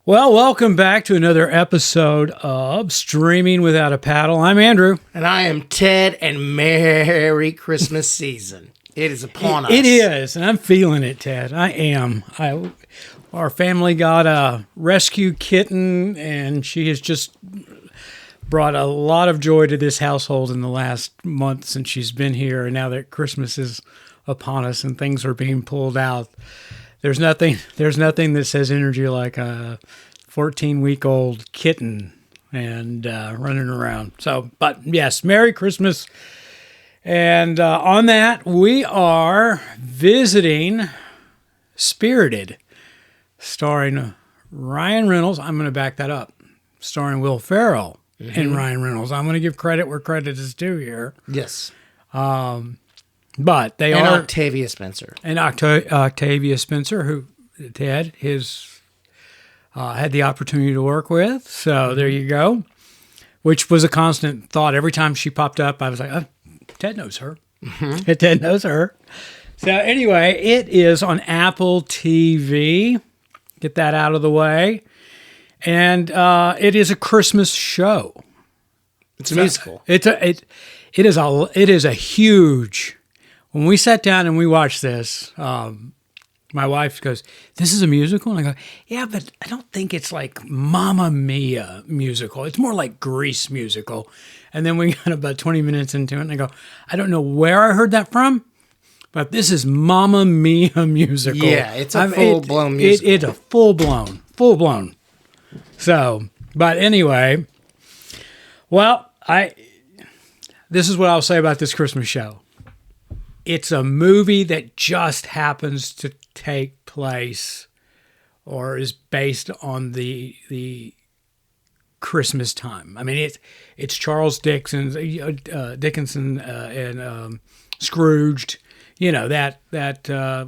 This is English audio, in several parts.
Well, welcome back to another episode of Streaming Without a Paddle. I'm Andrew. And I am Ted, and Merry Christmas season. It is upon us. It is, and I'm feeling it, Ted. I am. Our family got a rescue kitten, and she has just brought a lot of joy to this household in the last month since she's been here. And now that Christmas is upon us and things are being pulled out, there's nothing that says energy like a 14-week-old kitten and running around. So, but yes, Merry Christmas. And on that, we are visiting Spirited, starring Ryan Reynolds. I'm going to back that up. Starring Will Ferrell and Ryan Reynolds. I'm going to give credit where credit is due here. Yes. But they and are Octavia Spencer. And Octavia Spencer, who Ted had the opportunity to work with. So there you go. Which was a constant thought. Every time she popped up, I was like, oh, Ted knows her. Mm-hmm. Ted knows her. So anyway, it is on Apple TV. Get that out of the way. And it is a Christmas show. It's a musical. It is a huge. When we sat down and we watched this, my wife goes, "This is a musical?" And I go, "Yeah, but I don't think it's like Mamma Mia musical. It's more like Grease musical." And then we got about 20 minutes into it, and I go, "I don't know where I heard that from, but this is Mamma Mia musical." Yeah, it's a full-blown musical. It's a full-blown. So, but anyway, well, this is what I'll say about this Christmas show. It's a movie that just happens to take place or is based on the Christmas time. I mean, it's Charles Dickens and Scrooged. You know that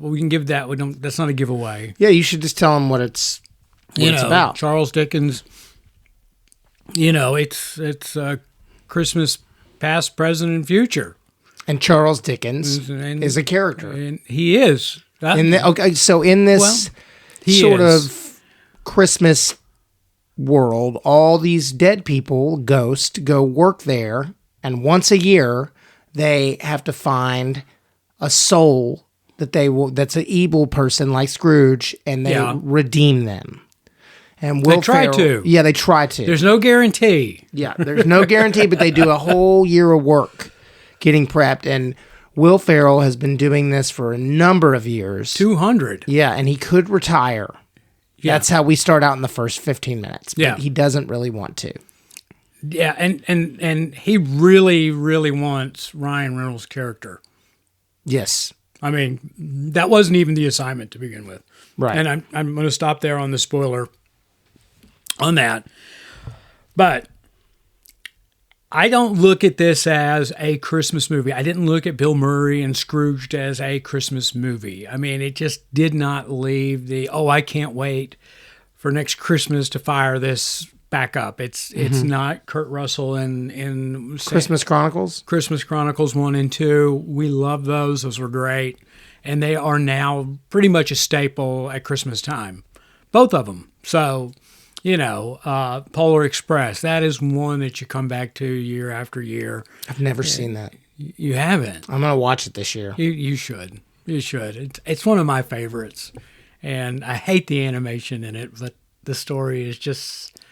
we can give that. We don't. That's not a giveaway. Yeah, you should just tell them what it's about. Charles Dickens. You know, it's Christmas past, present, and future. And Charles Dickens is a character. And he is. So in this sort of Christmas world, all these dead people, ghosts, go work there, and once a year they have to find a soul that's an evil person like Scrooge, and they redeem them. And Will Ferrell, to. Yeah, they try to. There's no guarantee. Yeah, there's no guarantee, but they do a whole year of work getting prepped. And Will Ferrell has been doing this for a number of years. 200. Yeah, and he could retire. Yeah. That's how we start out in the first 15 minutes. But he doesn't really want to. Yeah, and he really, really wants Ryan Reynolds' character. Yes. I mean, that wasn't even the assignment to begin with. Right. And I'm going to stop there on the spoiler on that. But I don't look at this as a Christmas movie. I didn't look at Bill Murray and Scrooged as a Christmas movie. I mean, it just did not leave I can't wait for next Christmas to fire this back up. It's not Kurt Russell in Christmas Chronicles? Christmas Chronicles 1 and 2. We love those. Those were great. And they are now pretty much a staple at Christmas time. Both of them. So, Polar Express, that is one that you come back to year after year. I've never seen that. You haven't? I'm going to watch it this year. You should. You should. It's one of my favorites. And I hate the animation in it, but the story is just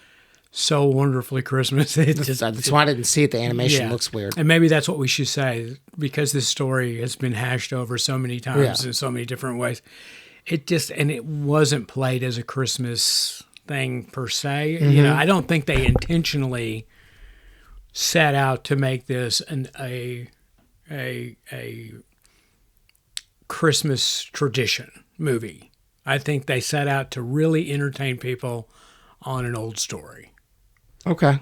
so wonderfully Christmas. That's why I didn't see it. The animation looks weird. And maybe that's what we should say, because this story has been hashed over so many times in so many different ways. It wasn't played as a Christmas thing per se. Mm-hmm. I don't think they intentionally set out to make this a Christmas tradition movie. I think they set out to really entertain people on an old story. Okay.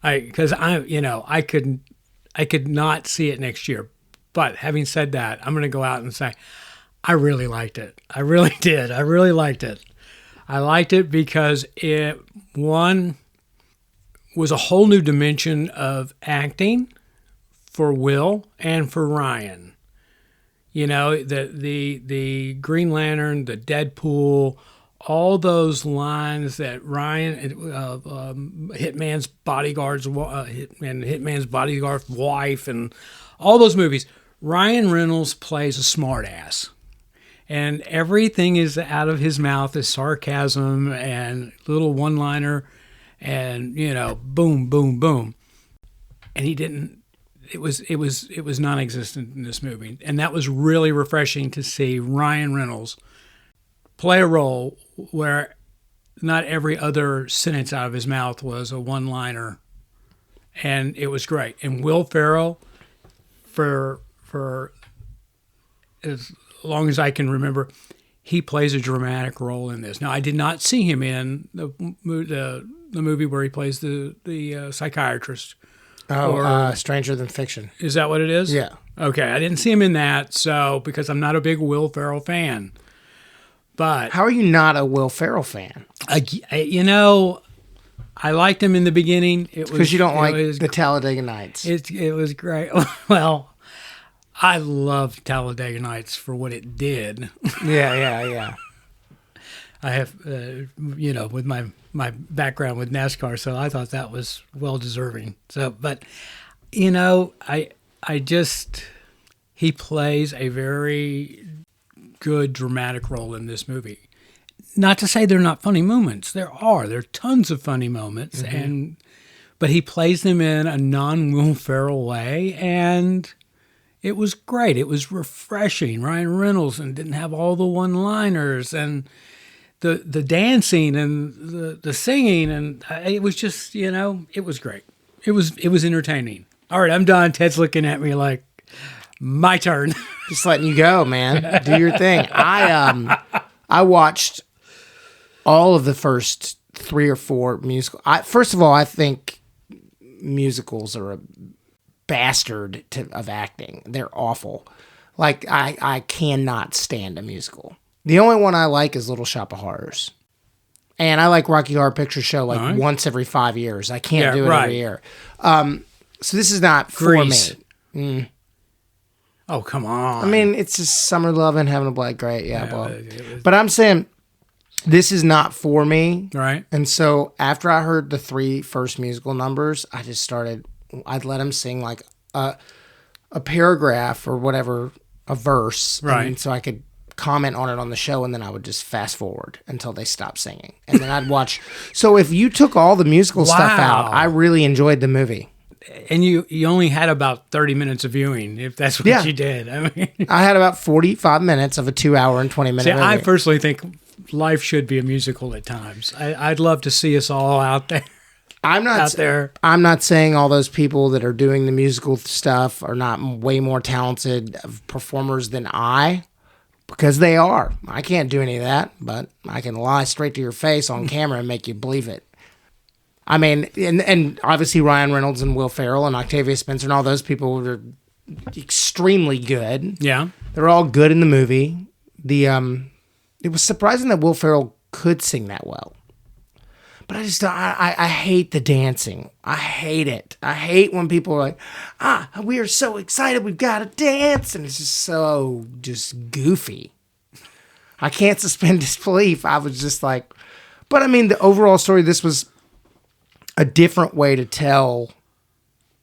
Because I could not see it next year. But having said that, I'm going to go out and say I really liked it. I really did. I really liked it. I liked it because it, one, was a whole new dimension of acting for Will and for Ryan. The Green Lantern, the Deadpool, all those lines that Ryan, Hitman's Bodyguard's and Hitman's Bodyguard's wife, and all those movies, Ryan Reynolds plays a smartass. And everything is out of his mouth is sarcasm and little one-liner and, boom, boom, boom. And he didn't, it was non-existent in this movie. And that was really refreshing to see Ryan Reynolds play a role where not every other sentence out of his mouth was a one-liner. And it was great. And Will Ferrell, for as long as I can remember, he plays a dramatic role in this. Now, I did not see him in the movie where he plays the psychiatrist. Stranger Than Fiction. Is that what it is? Yeah. Okay, I didn't see him in that, so because I'm not a big Will Ferrell fan. But how are you not a Will Ferrell fan? I liked him in the beginning. Because you don't like the Talladega Nights. It was great. Well, I loved Talladega Nights for what it did. Yeah. I have, with my background with NASCAR, so I thought that was well deserving. So, but, he plays a very good dramatic role in this movie. Not to say there are not funny moments. There are tons of funny moments, but he plays them in a non-Will Ferrell way, and it was great. It was refreshing. Ryan Reynolds and didn't have all the one-liners and the dancing and the singing, and it was just, it was great. It was entertaining. All right, I'm done. Ted's looking at me like, my turn. Just letting you go, man. Do your thing. I watched all of the first 3 or 4 musicals. First of all, I think musicals are a bastard of acting. They're awful. Like, I cannot stand a musical. The only one I like is Little Shop of Horrors. And I like Rocky Horror Picture Show once every 5 years. I can't do it every year. So this is not Grease. For me. Oh, come on. I mean, it's just summer love and having a black great. But I'm saying this is not for me. Right. And so after I heard the 3 first musical numbers, I'd let him sing like a paragraph or whatever, a verse. Right. And so I could comment on it on the show, and then I would just fast forward until they stopped singing. And then I'd watch. So if you took all the musical stuff out, I really enjoyed the movie. And you only had about 30 minutes of viewing, if that's what you did. I mean, I had about 45 minutes of a 2-hour and 20-minute movie. I personally think life should be a musical at times. I'd love to see us all out there. I'm not saying all those people that are doing the musical stuff are not way more talented performers than I, because they are. I can't do any of that, but I can lie straight to your face on camera and make you believe it. I mean, and obviously Ryan Reynolds and Will Ferrell and Octavia Spencer and all those people are extremely good. Yeah. They're all good in the movie. It was surprising that Will Ferrell could sing that well. But I hate the dancing. I hate it. I hate when people are like, we are so excited, we've got to dance. And it's just goofy. I can't suspend disbelief. I was just like, but I mean, the overall story, this was a different way to tell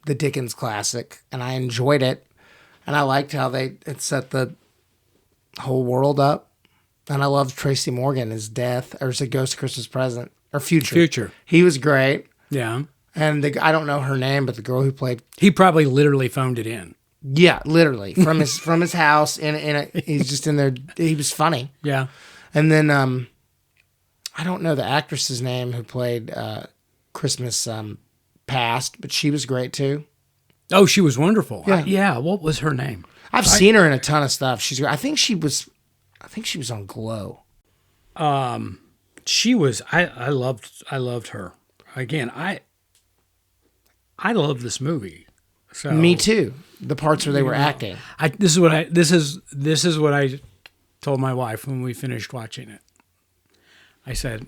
the Dickens classic, and I enjoyed it, and I liked how it set the whole world up, and I loved Tracy Morgan as Death, or as a Ghost of Christmas Present, or Future. He was great. Yeah. And I don't know her name, but the girl who played... He probably literally phoned it in. Yeah, literally. From his house, he's just in there. He was funny. Yeah. And then, I don't know the actress's name who played... Christmas Past, but she was great too. Oh, she was wonderful. Yeah. What was her name? I've seen her in a ton of stuff. I think she was on Glow. She was. I loved her. Again, I love this movie. So me too. The parts where they were acting. This is what I told my wife when we finished watching it. I said,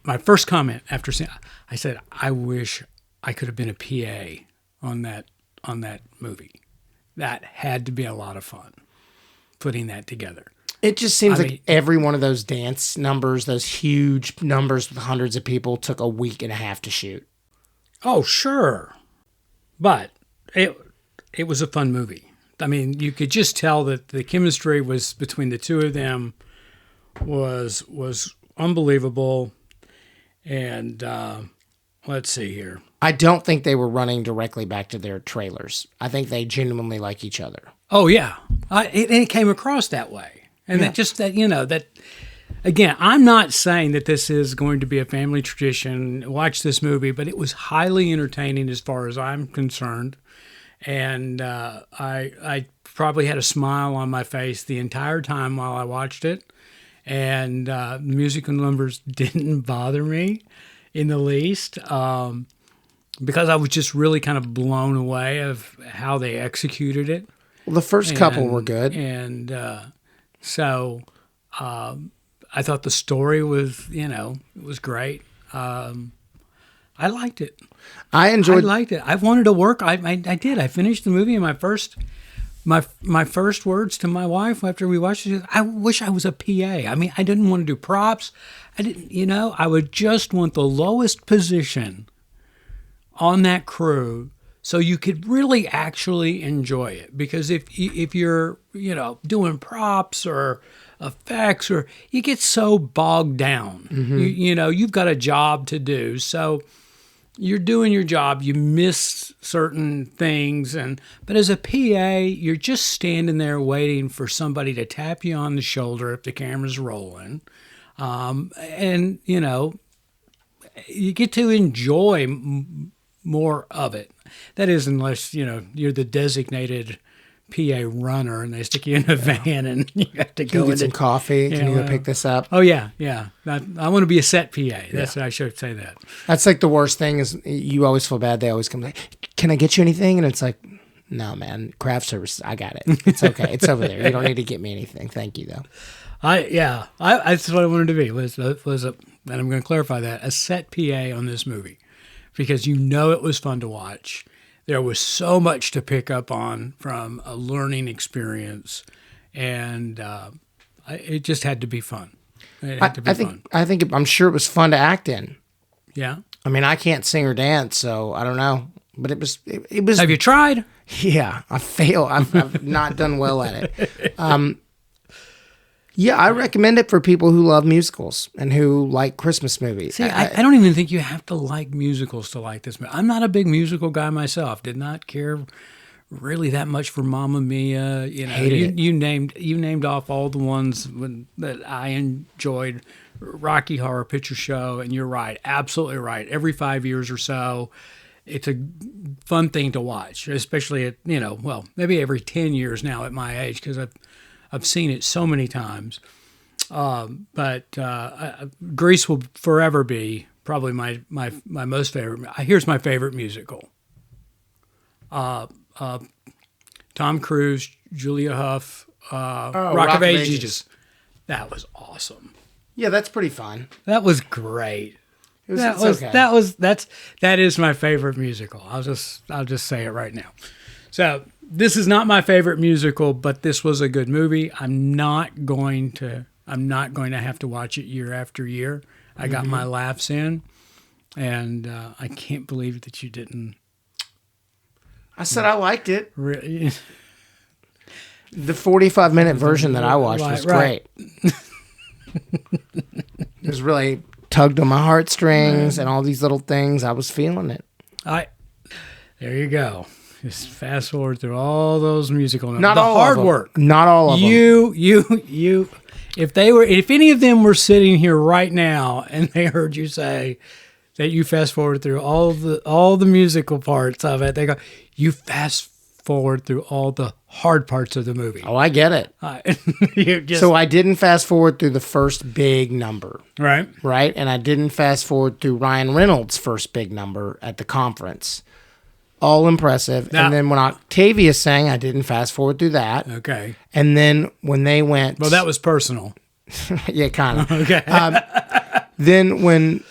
my first comment after seeing, I said, I wish I could have been a PA on that movie. That had to be a lot of fun, putting that together. It just seems every one of those dance numbers, those huge numbers with hundreds of people, took a week and a half to shoot. Oh, sure. But it was a fun movie. I mean, you could just tell that the chemistry was between the two of them was unbelievable. And let's see here. I don't think they were running directly back to their trailers. I think they genuinely like each other. Oh, yeah. It came across that way. And that again, I'm not saying that this is going to be a family tradition. Watch this movie, but it was highly entertaining as far as I'm concerned. And I probably had a smile on my face the entire time while I watched it. And the musical numbers didn't bother me in the least because I was just really kind of blown away of how they executed it. Well, the first couple were good. And so I thought the story was, it was great. I liked it. I liked it. I wanted to work. I did. I finished the movie, and my first words to my wife after we watched it, I wish I was a PA. I mean, I didn't want to do props. I didn't, I would just want the lowest position on that crew so you could really actually enjoy it. Because if you're, doing props or effects, or you get so bogged down, you've got a job to do. So you're doing your job, you miss certain things, but as a PA, you're just standing there waiting for somebody to tap you on the shoulder if the camera's rolling. And you get to enjoy more of it. That is, unless, you're the designated PA runner and they stick you in a van and you have to go get some coffee. Can you go pick this up? Oh, yeah. I want to be a set PA. That's I should say that. That's like the worst thing is you always feel bad. They always come like, can I get you anything? And it's like, no, man, craft services, I got it. It's okay. It's over there. You don't need to get me anything. Thank you, though. That's what I wanted to be. And I'm going to clarify that, a set PA on this movie, because it was fun to watch. There was so much to pick up on from a learning experience, and it just had to be fun. It had to be fun. I'm sure it was fun to act in. Yeah. I mean, I can't sing or dance, so I don't know. But it was. Have you tried? Yeah, I fail. I've not done well at it. Yeah, I recommend it for people who love musicals and who like Christmas movies. See, I don't even think you have to like musicals to like this movie. I'm not a big musical guy myself. Did not care really that much for Mamma Mia. You named off all the ones that I enjoyed. Rocky Horror Picture Show, and you're right, absolutely right. Every 5 years or so, it's a fun thing to watch, especially at maybe every 10 years now at my age, because I've seen it so many times. But Grease will forever be probably my most favorite. Here's my favorite musical. Tom Cruise, Julia Huff, Rock of Ages. That was awesome. Yeah, that's pretty fun. That was great. Okay. That is my favorite musical. I'll just say it right now. So this is not my favorite musical, but this was a good movie. I'm not going to have to watch it year after year. I got my laughs in, and I can't believe that you didn't. I said I liked it. Really? The 45-minute version that I watched was great. It was really tugged on my heartstrings and all these little things. I was feeling it. There you go. Just fast forward through all those musical numbers. Not all hard of them. Work. Not all of them. You. If any of them were sitting here right now and they heard you say that you fast forward through all the musical parts of it, they go, you fast forward through all the hard parts of the movie. Oh, I get it. So I didn't fast forward through the first big number. Right. Right? And I didn't fast forward through Ryan Reynolds' first big number at the conference. All impressive. Now, and then when Octavia sang, I didn't fast forward through that. Okay. And then when they went... Well, that was personal. Yeah, kind of. Okay. Then when...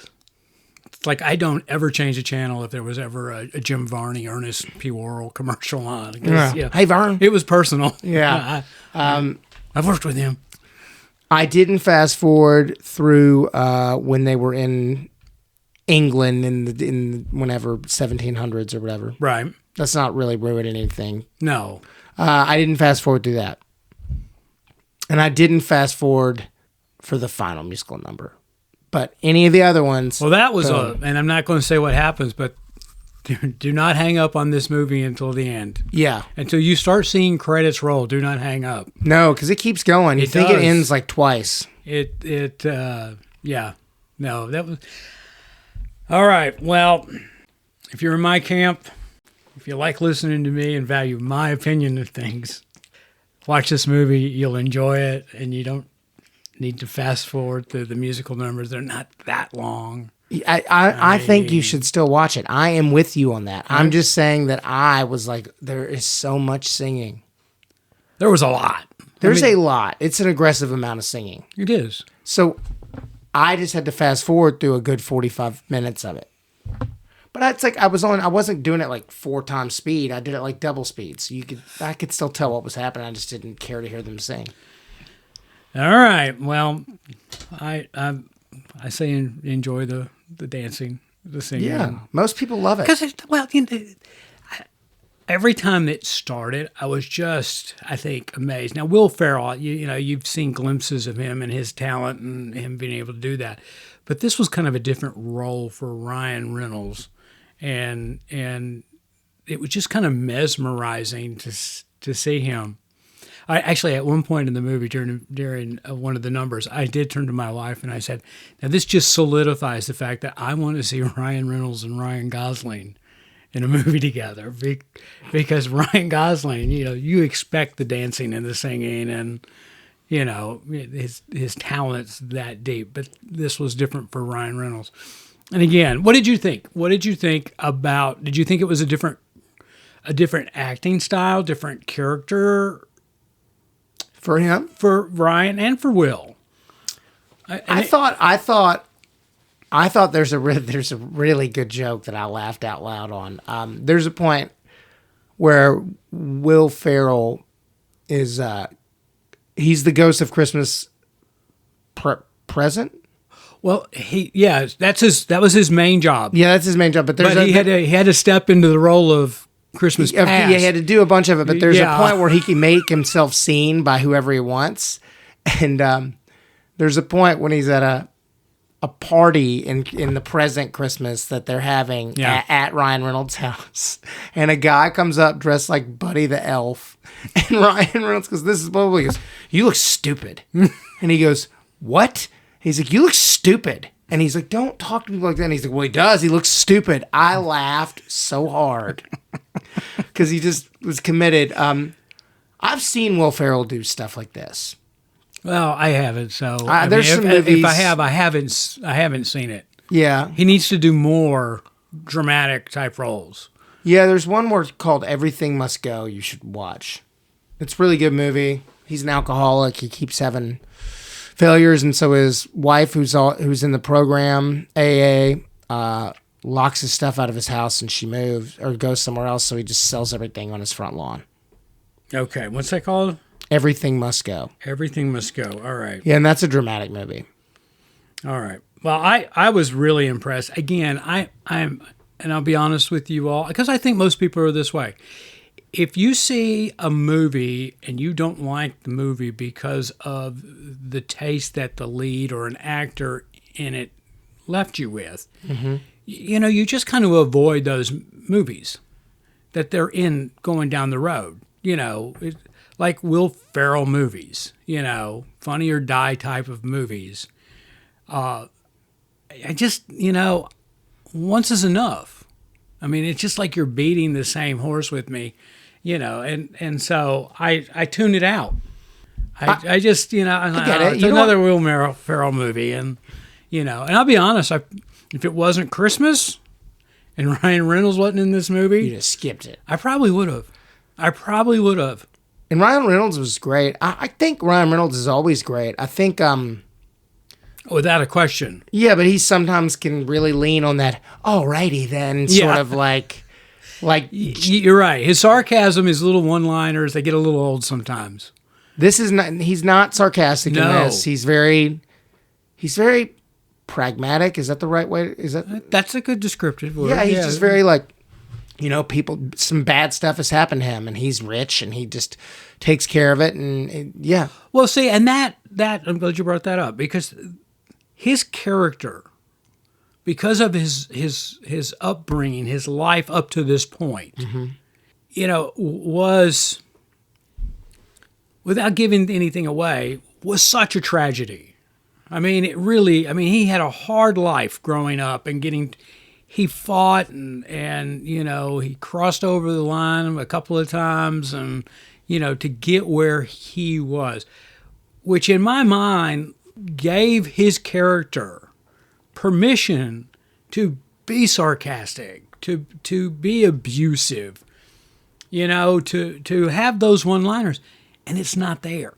It's like I don't ever change a channel if there was ever a Jim Varney, Ernest P. Worrell commercial on. Yeah. Hey, Vern. It was personal. Yeah. I've worked with him. I didn't fast forward through when they were in England in whenever 1700s or whatever. Right. That's not really ruining anything. No. I didn't fast forward through that. And I didn't fast forward for the final musical number. But any of the other ones... Well, that was and I'm not going to say what happens, but do not hang up on this movie until the end. Yeah. Until you start seeing credits roll, do not hang up. No, because it keeps going. You think it ends like twice. Yeah. No, that was... All right. Well, if you're in my camp, if you like listening to me and value my opinion of things, watch this movie. You'll enjoy it, and you don't need to fast forward through the musical numbers. They're not that long. I think you should still watch it. I am with you on that. I'm just saying that I was like, there is so much singing. There was a lot. There's a lot. It's an aggressive amount of singing. It is. So I just had to fast forward through a good 45 minutes of it. But it's like I wasn't doing it like 4 times speed. I did it like double speed. So I could still tell what was happening. I just didn't care to hear them sing. All right. Well, I say enjoy the dancing, the singing. Yeah, most people love it. Because every time it started, I was just, I think, amazed. Now, Will Ferrell, you've seen glimpses of him and his talent and him being able to do that, but this was kind of a different role for Ryan Reynolds, and it was just kind of mesmerizing to see him. I actually, at one point in the movie during one of the numbers, I did turn to my wife and I said, now this just solidifies the fact that I want to see Ryan Reynolds and Ryan Gosling in a movie together, because Ryan Gosling, you expect the dancing and the singing and, his talent's that deep, but this was different for Ryan Reynolds. And again, what did you think? Did you think it was a different acting style, different character? For him? For Ryan and for Will. I thought there's a really good joke that I laughed out loud on. There's a point where Will Ferrell is he's the ghost of Christmas present. Well, that was his main job. Yeah, that's his main job. But he had to step into the role of Christmas past. Yeah, he had to do a bunch of it, but there's a point where he can make himself seen by whoever he wants. And there's a point when he's at a party in the present Christmas that they're having at Ryan Reynolds' house. And a guy comes up dressed like Buddy the Elf. And Ryan Reynolds goes, this is what he goes, you look stupid. And he goes, what? He's like, you look stupid. And he's like, don't talk to me like that. And he's like, well, he does. He looks stupid. I laughed so hard because he just was committed. I've seen Will Ferrell do stuff like this. Well, I haven't. So there's some movies. If I have, I haven't seen it. Yeah, he needs to do more dramatic type roles. Yeah, there's one more called Everything Must Go. You should watch. It's a really good movie. He's an alcoholic. He keeps having failures, and so his wife, who's in the program AA, locks his stuff out of his house, and she moves or goes somewhere else. So he just sells everything on his front lawn. Okay, what's that called? Everything Must Go. Everything Must Go. All right. Yeah, and that's a dramatic movie. All right. Well, I was really impressed. Again, I'm, and I'll be honest with you all, because I think most people are this way. If you see a movie and you don't like the movie because of the taste that the lead or an actor in it left you with, you just kind of avoid those movies that they're in going down the road. Like Will Ferrell movies, Funny or Die type of movies. I just, once is enough. I mean, it's just like you're beating the same horse with me, and so I tune it out. I just, I get it. It's another Will Ferrell movie, and I'll be honest, if it wasn't Christmas and Ryan Reynolds wasn't in this movie, you just skipped it. I probably would have. And Ryan Reynolds was great. I think Ryan Reynolds is always great. I think, without a question. Yeah, but he sometimes can really lean on that, alrighty then, sort of like. You're right. His sarcasm, his little one-liners, they get a little old sometimes. This is not. He's not sarcastic in this. He's very pragmatic. Is that the right way? Is that? That's a good descriptive word. Yeah, he's just very like, people. Some bad stuff has happened to him, and he's rich, and he just takes care of it, and yeah. Well, see, and that I'm glad you brought that up, because his character, because of his upbringing, his life up to this point, was, without giving anything away, was such a tragedy. I mean, he had a hard life growing up and he fought and he crossed over the line a couple of times and, to get where he was, which in my mind gave his character permission to be sarcastic, to be abusive, to have those one-liners. And it's not there.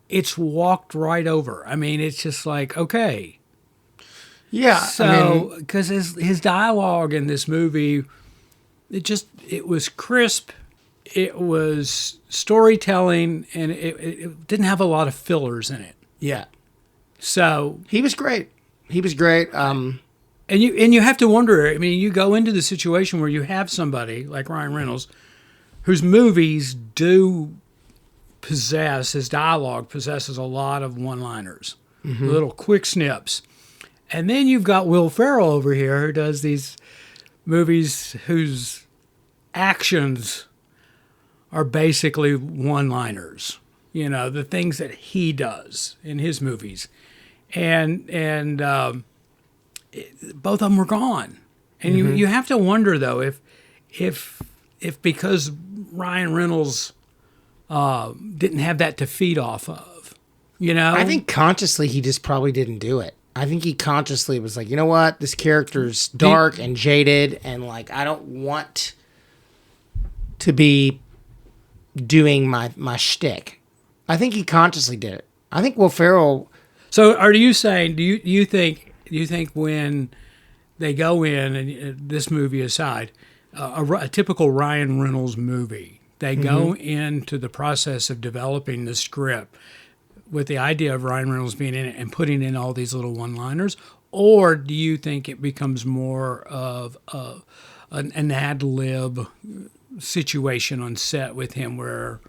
It's walked right over. I mean, it's just like, okay. Yeah. So, because his dialogue in this movie, it was crisp, it was storytelling, and it didn't have a lot of fillers in it. Yeah. So he was great. And you have to wonder. I mean, you go into the situation where you have somebody like Ryan Reynolds, whose movies do possess, his dialogue possesses a lot of one-liners, little quick snips. And then you've got Will Ferrell over here who does these movies whose actions are basically one-liners, the things that he does in his movies. And both of them were gone. And you have to wonder, though, if because Ryan Reynolds didn't have that to feed off of, I think consciously he just probably didn't do it. I think he consciously was like, you know what, this character's dark and jaded, and like I don't want to be doing my shtick. I think he consciously did it. I think Will Ferrell. So, are you saying? Do you think when they go in, and this movie aside, a typical Ryan Reynolds movie, they go into the process of developing the script with the idea of Ryan Reynolds being in it and putting in all these little one-liners? Or do you think it becomes more of an ad-lib situation on set with him where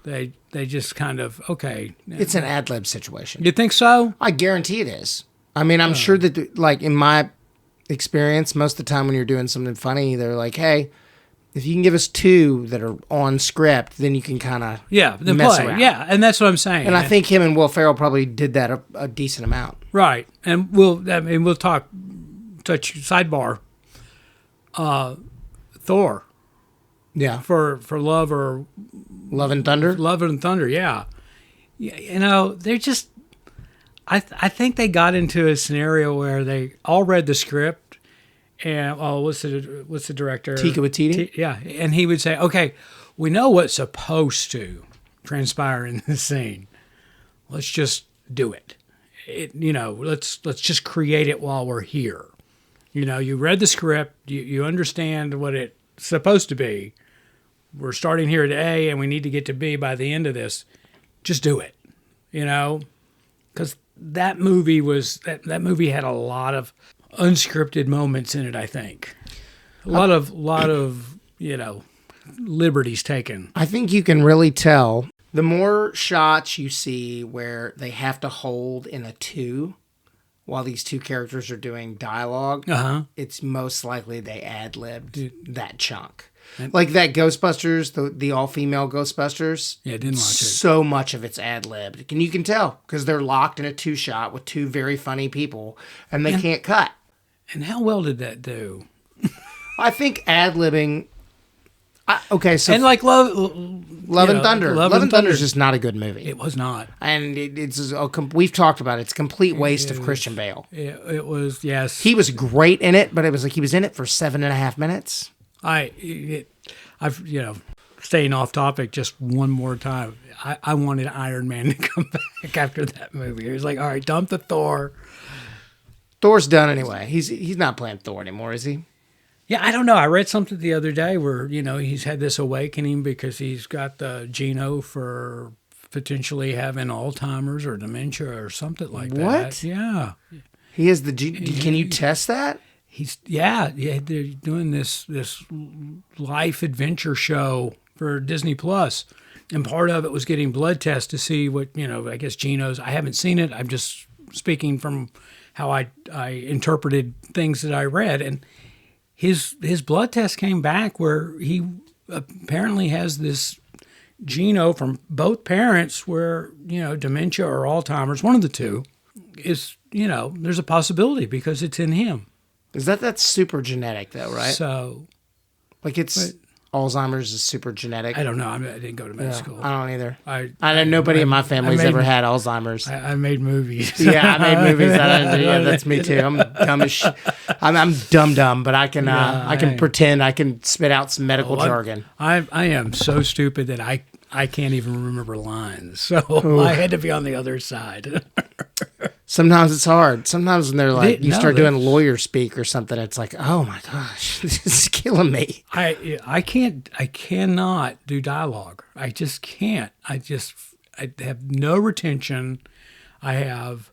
they just kind of, okay. It's an ad-lib situation. You think so? I guarantee it is. I mean, I'm sure that, like, in my experience, most of the time when you're doing something funny, they're like, hey, if you can give us two that are on script, then you can kind of mess around. Yeah, and that's what I'm saying. And I think him and Will Ferrell probably did that a decent amount. Right. And we'll touch sidebar. Thor. Yeah. For Love or Love and Thunder? Love and Thunder, yeah. They're just I think they got into a scenario where they all read the script. And what's the director? Taika Waititi. Yeah, and he would say, "Okay, we know what's supposed to transpire in this scene. Let's just do it. Let's just create it while we're here. You read the script, you understand what it's supposed to be. We're starting here at A, and we need to get to B by the end of this. Just do it. Because that movie that movie had a lot of unscripted moments in it, I think. A lot of liberties taken. I think you can really tell the more shots you see where they have to hold in a two while these two characters are doing dialogue, it's most likely they ad-libbed that chunk. Like that Ghostbusters, the all-female Ghostbusters. Yeah, didn't watch it. So much of it's ad-libbed. And you can tell because they're locked in a two-shot with two very funny people, and they can't cut. And how well did that do? I think ad-libbing... Okay, so... And like Love and Thunder. Love and Thunder is just not a good movie. It was not. And we've talked about it. It's a complete waste of Christian Bale. It was, yes. He was great in it, but it was like he was in it for 7.5 minutes. Staying off topic just one more time. I wanted Iron Man to come back after that movie. He was like, all right, dump the Thor. Thor's done anyway. He's not playing Thor anymore, is he? Yeah, I don't know. I read something the other day where, he's had this awakening because he's got the geno for potentially having Alzheimer's or dementia or something like that. What? Yeah. He has the can you test that? Yeah, they're doing this life adventure show for Disney Plus, and part of it was getting blood tests to see what, I guess geno's. I haven't seen it. I'm just speaking from how I interpreted things that I read, and his blood test came back where he apparently has this geno from both parents where, dementia or Alzheimer's, one of the two, is, there's a possibility because it's in him. That's super genetic though, right? So, Alzheimer's is super genetic. I don't know. I didn't go to med school. I don't either. I know nobody in my family's ever had Alzheimer's. I made movies. Yeah, I made movies. That's me too. I'm dumb as I'm dumb, but I can pretend. I can spit out some medical jargon. I am so stupid that I can't even remember lines. So I had to be on the other side. Sometimes it's hard. Sometimes when they're like, start doing lawyer speak or something, it's like, oh my gosh, this is killing me. I cannot do dialogue. I just can't. I have no retention. I have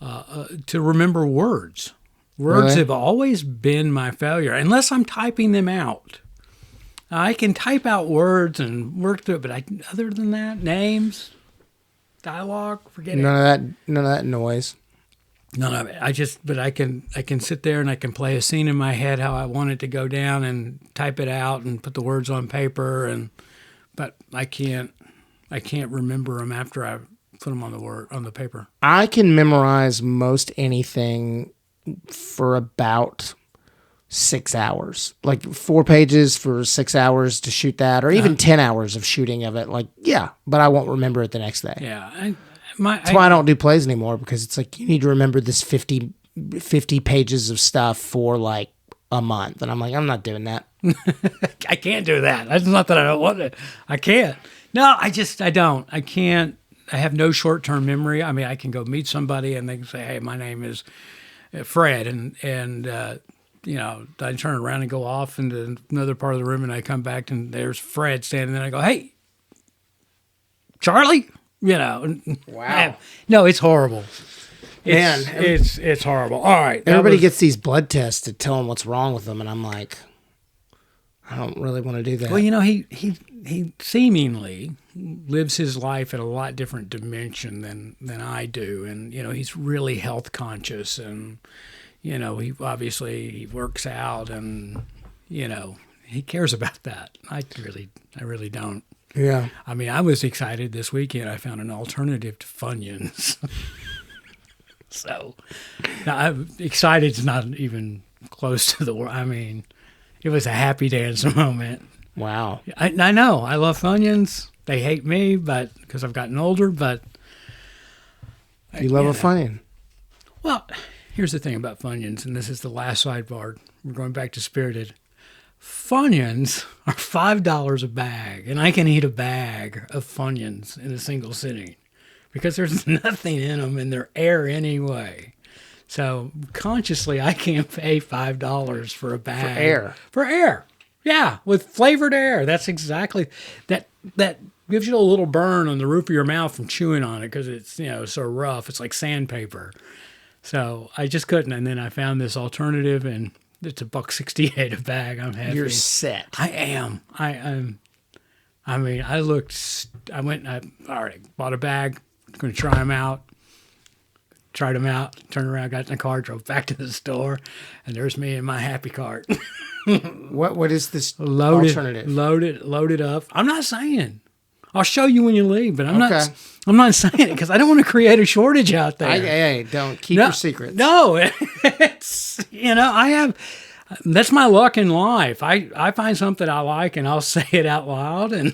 to remember words. Words have always been my failure, unless I'm typing them out. I can type out words and work through it, but other than that, names, dialogue, forget it. None of that noise. None of it. I can sit there and I can play a scene in my head how I want it to go down and type it out and put the words on paper, but I can't remember them after I put them on the paper. I can memorize most anything for about 6 hours, like 4 pages for 6 hours to shoot that, or even 10 hours of shooting of it. But I won't remember it the next day. Yeah. That's why I don't do plays anymore, because it's like, you need to remember this 50 pages of stuff for like a month. And I'm like, I'm not doing that. I can't do that. That's not that I don't want it. I can't. No, I don't. I can't. I have no short-term memory. I mean, I can go meet somebody and they can say, hey, my name is Fred. And I turn around and go off into another part of the room, and I come back and there's Fred standing there. And I go, hey, Charlie? Wow. No, it's horrible. It's horrible. All right. Everybody gets these blood tests to tell them what's wrong with them, and I'm like, I don't really want to do that. Well, he seemingly lives his life at a lot different dimension than I do, and he's really health conscious, and he obviously works out, and he cares about that. I really don't. Yeah. I mean, I was excited this weekend. I found an alternative to Funyuns. So, now I'm excited. It's not even close to the word. I mean, it was a happy dance moment. Wow. I know. I love Funyuns. They hate me, but because I've gotten older, but... You love a Funyun. Well, here's the thing about Funyuns, and this is the last sidebar. We're going back to Spirited. Funyuns are $5 a bag, and I can eat a bag of Funyuns in a single sitting because there's nothing in them and they're air anyway. So consciously, I can't pay $5 for a bag. For air. Yeah, with flavored air. That's exactly that gives you a little burn on the roof of your mouth from chewing on it because it's so rough. It's like sandpaper. So I just couldn't, and then I found this alternative, and it's $1.68 a bag. I'm happy. You're set. I am. I mean, I went. All right, bought a bag. Going to try them out. Tried them out. Turned around, got in the car, drove back to the store, and there's me in my happy cart. What is this alternative? Loaded up. I'm not saying. I'll show you when you leave, but I'm not saying it because I don't want to create a shortage out there. Hey, don't keep your secrets. No, it's I have. That's my luck in life. I find something I like and I'll say it out loud, and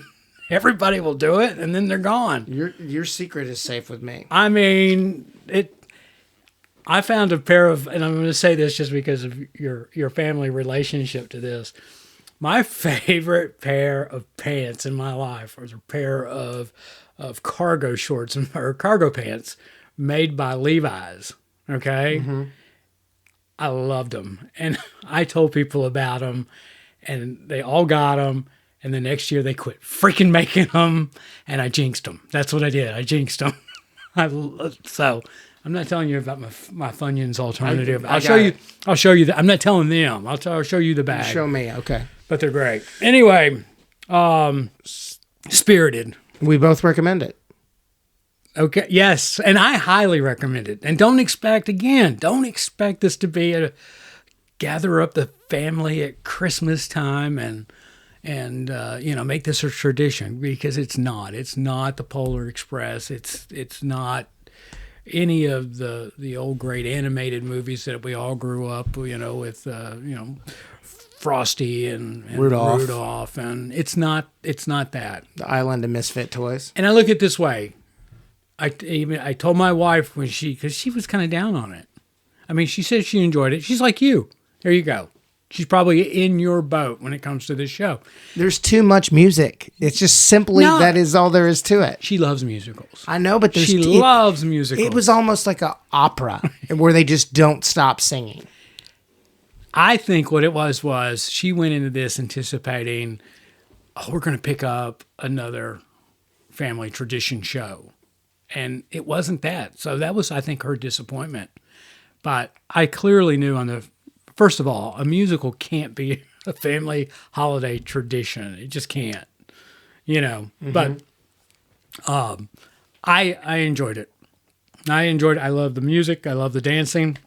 everybody will do it, and then they're gone. Your secret is safe with me. I mean, I found a pair of, and I'm going to say this just because of your family relationship to this. My favorite pair of pants in my life was a pair of cargo shorts or cargo pants made by Levi's. Okay. Mm-hmm. I loved them. And I told people about them, and they all got them. And the next year they quit freaking making them, and I jinxed them. That's what I did. I jinxed them. So I'm not telling you about my Funyuns alternative. I'll show you. I'll show you. I'm not telling them. I'll show you the bag. Show me. Okay. But they're great. Anyway, Spirited. We both recommend it. Okay. Yes, and I highly recommend it. And don't expect this to be a gather up the family at Christmas time and make this a tradition, because it's not. It's not the Polar Express. It's not any of the old great animated movies that we all grew up, with Frosty and Rudolph, and it's not that. The Island of Misfit Toys. And I look at it this way. I told my wife because she was kind of down on it. I mean, she said she enjoyed it. She's like you. There you go. She's probably in your boat when it comes to this show. There's too much music. It's just simply that is all there is to it. She loves musicals. I know, but she loves musicals. It was almost like an opera where they just don't stop singing. I think what it was she went into this anticipating, we're going to pick up another family tradition show. And it wasn't that. So that was, I think, her disappointment. But I clearly knew first of all, a musical can't be a family holiday tradition. It just can't, Mm-hmm. But I enjoyed it. I love the music. I love the dancing.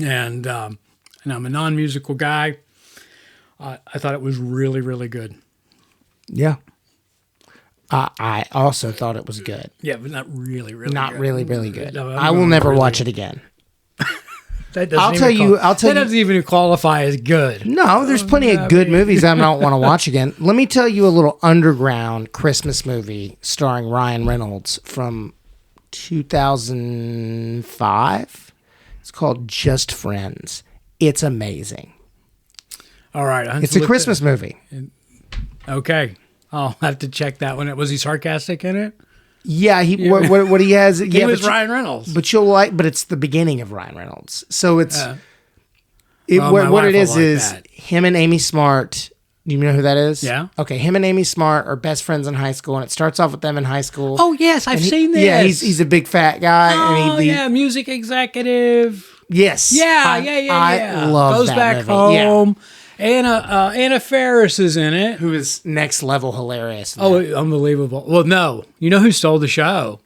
And I'm a non-musical guy. I thought it was really, really good. Yeah. I also thought it was good. Yeah, but not really, really not good. really, really good. No, I will never watch it again. That doesn't even qualify as good. No, there's plenty of good movies I don't want to watch again. Let me tell you a little underground Christmas movie starring Ryan Reynolds from 2005. It's called Just Friends. It's amazing. All right. It's a Christmas movie. Okay. I'll have to check that one. Was he sarcastic in it? Yeah, what he has. He was Ryan Reynolds. But but it's the beginning of Ryan Reynolds. So it's what it is that. Him and Amy Smart. Do you know who that is? Yeah. Okay, him and Amy Smart are best friends in high school, and it starts off with them in high school. Oh yes, I've seen this. Yeah, he's a big fat guy. Oh yeah, music executive. Yes. Yeah. I love Goes that back movie. home. Yeah. Anna Faris is in it. Who is next level hilarious. Oh, unbelievable. Well, no. You know who stole the show?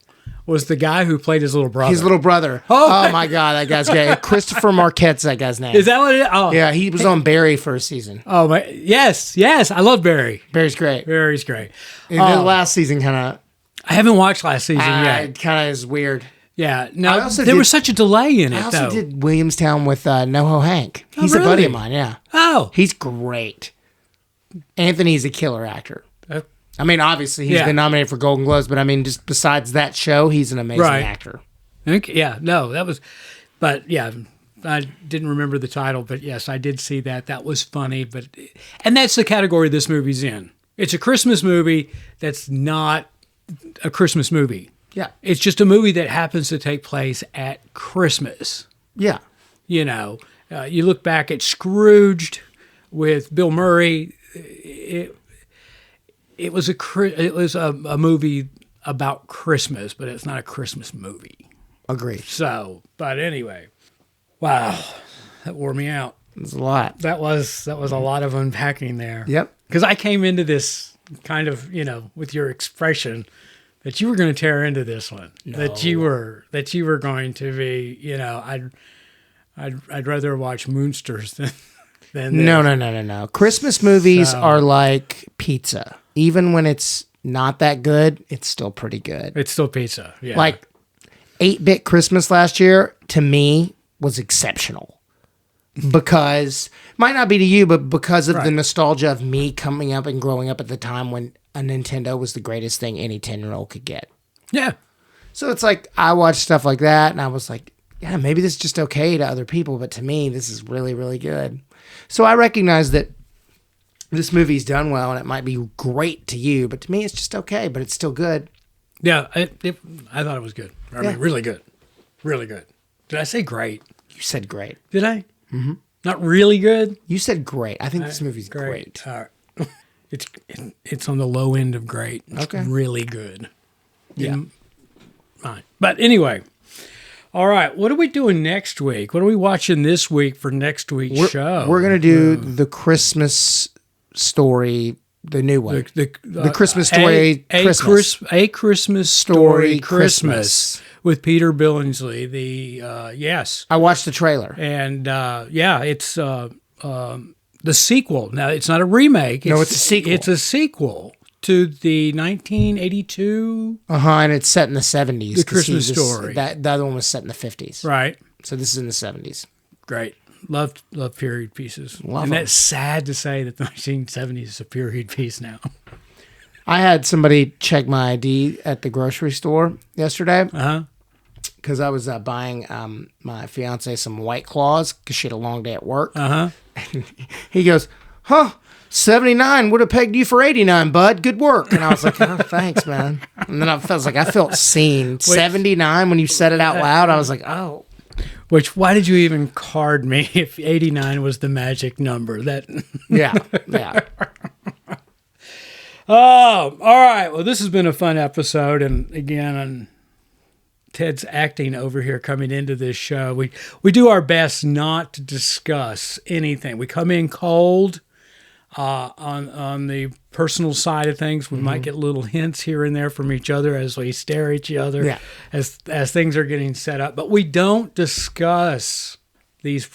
Was the guy who played his little brother. His little brother. Oh my God, that guy's great. Christopher Marquette's that guy's name. Is that what it is? Oh. Yeah, he was on Barry for a season. Oh, my. Yes. I love Barry. Barry's great. Barry's great. The last season kind of... I haven't watched last season yet. It kind of is weird. Yeah, no, there was such a delay in it, I also did Williamstown with NoHo Hank. He's a buddy of mine, yeah. Oh. He's great. Anthony's a killer actor. I mean, obviously, he's been nominated for Golden Globes, but I mean, just besides that show, he's an amazing actor. Okay, yeah, no, that was... But, yeah, I didn't remember the title, but yes, I did see that. That was funny, and that's the category this movie's in. It's a Christmas movie that's not a Christmas movie. Yeah. It's just a movie that happens to take place at Christmas. Yeah. You look back at Scrooge with Bill Murray. It was a movie about Christmas, but it's not a Christmas movie. Agreed. So, but anyway, wow, that wore me out. It was a lot. That was a lot of unpacking there. Yep. Because I came into this kind of, with your expression that you were going to tear into this one. No. That you were going to be, I'd rather watch Moonsters than No. Christmas movies are like pizza. Even when it's not that good, it's still pretty good. It's still pizza. Yeah. Like 8-Bit Christmas last year to me was exceptional. Because might not be to you, but because of the nostalgia of me coming up and growing up at the time when a Nintendo was the greatest thing any 10-year-old could get. Yeah. So it's like I watched stuff like that and I was like, yeah, maybe this is just okay to other people, but to me, this is really, really good. So I recognize that this movie's done well and it might be great to you, but to me, it's just okay, but it's still good. Yeah, I thought it was good. I mean, really good. Really good. Did I say great? You said great. Did I? Mm-hmm. Not really good? You said great. I think this movie's great. All right. It's on the low end of great. It's really good. Yeah. Fine. But anyway, all right. What are we doing next week? What are we watching this week for next week's show? We're going to do the Christmas Story, the new one. The Christmas Story Christmas. A Christmas Story Christmas with Peter Billingsley. Yes. I watched the trailer. And it's the sequel. Now, it's not a remake. It's a sequel. It's a sequel to the 1982. And it's set in the 70s. The Christmas Story. The other one was set in the 50s. Right. So this is in the 70s. Great. Love period pieces. Love and them. that's sad to say that the 1970s is a period piece now. I had somebody check my ID at the grocery store yesterday. Because I was buying my fiance some White Claws because she had a long day at work. He goes, 79 would have pegged you for 89, bud. Good work. And I was like, oh, thanks, man. And then I felt seen. 79 when you said it out loud. I was like, oh. Why did you even card me if 89 was the magic number? Yeah. Oh, all right. Well, this has been a fun episode. And again, Ted's acting over here coming into this show. We do our best not to discuss anything. We come in cold on the personal side of things. We might get little hints here and there from each other as we stare at each other as things are getting set up. But we don't discuss these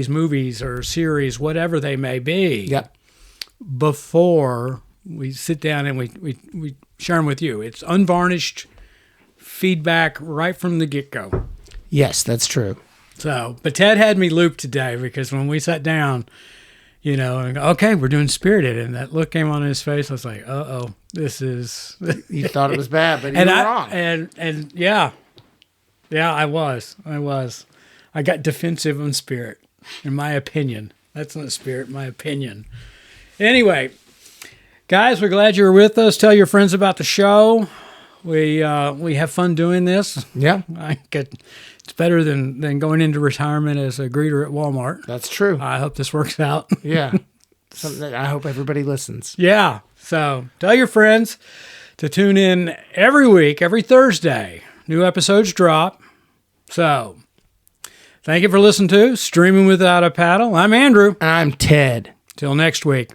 movies or series, whatever they may be, before we sit down and we share them with you. It's unvarnished feedback right from the get-go. Yes, that's true. So, but Ted had me looped today because when we sat down, okay, we're doing Spirited, and that look came on his face. I was like, this is... You thought it was bad, but you were wrong. And yeah, I was. I got defensive on Spirit, in my opinion. That's not Spirit, my opinion. Anyway, guys, we're glad you were with us. Tell your friends about the show. We have fun doing this. Yeah. It's better than going into retirement as a greeter at Walmart. That's true. I hope this works out. Yeah. Something that I hope everybody listens. Yeah. So tell your friends to tune in every week, every Thursday. New episodes drop. So thank you for listening to Streaming Without a Paddle. I'm Andrew. And I'm Ted. Till next week.